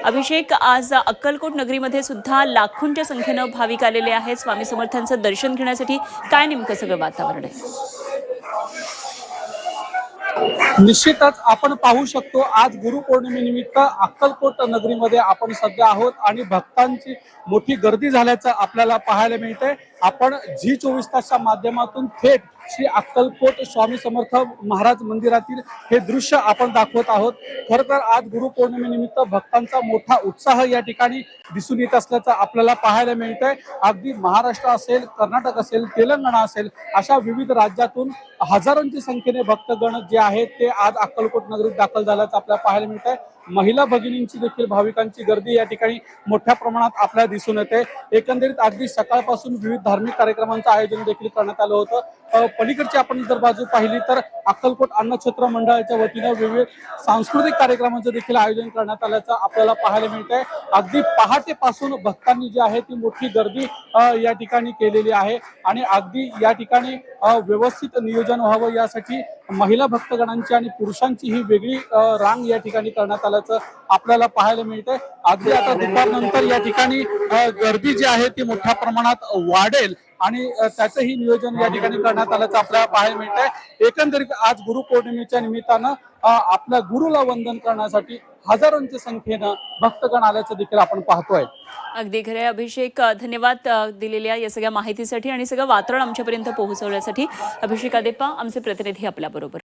अभिषेक, आज अक्कलकोट नगरीमध्ये सुद्धा लाखोंच्या संख्येनं भाविक आलेले आहेत स्वामी समर्थांचं दर्शन घेण्यासाठी. काय नेमकं सगळं वातावरण आहे? निश्चितच आपण पाहू शकतो, आज गुरुपौर्णिमेनिमित्त अक्कलकोट नगरीमध्ये आपण सध्या आहोत आणि भक्तांची मोठी गर्दी झाल्याचं आपल्याला पाहायला मिळतंय. आपण झी 24 तासच्या माध्यमातून थेट श्री अक्कलकोट स्वामी समर्थ महाराज मंदिरातील हे दृश्य आपण दाखवत आहोत. खरं तर आज गुरुपौर्णिमेनिमित्त भक्तांचा मोठा उत्साह या ठिकाणी दिसून येत असल्याचं आपल्याला पाहायला मिळतंय. अगदी महाराष्ट्र असेल, कर्नाटक असेल, तेलंगणा असेल, अशा विविध राज्यातून हजारोंच्या संख्येने भक्तगण जे आहेत ते आज अक्कलकोट नगरीत दाखल झाल्याचं आपल्याला पाहायला मिळत आहे. महिला भगिनींची देखील भाविकांची गर्दी या ठिकाणी मोठ्या प्रमाणात आपल्याला दिसून येते. एकंदरीत अगदी सकाळपासून विविध धार्मिक कार्यक्रमांचं आयोजन देखील करण्यात आलं होतं. पलीकडची आपण जर बाजू पाहिली तर अक्कलकोट अन्नछत्र मंडळाच्या वतीनं विविध सांस्कृतिक कार्यक्रमांचं देखील आयोजन करण्यात आल्याचं आपल्याला पाहायला मिळत आहे. अगदी पहाटेपासून भक्तांनी जी आहे ती मोठी गर्दी या ठिकाणी केलेली आहे आणि अगदी या ठिकाणी व्यवस्थित नियोजन व्हावं यासाठी महिला भक्तगणांची आणि पुरुषांची ही वेगळी रांग या ठिकाणी करण्यात आल्याचं आपल्याला पाहायला मिळतंय. अगदी आता दुपारनंतर या ठिकाणी गर्दी जी आहे ती मोठ्या प्रमाणात वाढेल आणि त्याचंही नियोजन या ठिकाणी करण्यात आल्याचं आपल्याला पाहायला मिळतंय. एकंदरीत आज गुरुपौर्णिमेच्या निमित्तानं आपल्या गुरुला वंदन करण्यासाठी हजारोंच्या संख्येनं भक्तगण आल्याचं देखील आपण पाहतोय. अगदी खरे अभिषेक, धन्यवाद दिलेल्या या सगळ्या माहितीसाठी आणि सगळं वातावरण आमच्यापर्यंत पोहोचवण्यासाठी. अभिषेक आदेप्पा, आमचे प्रतिनिधी आपल्याबरोबर.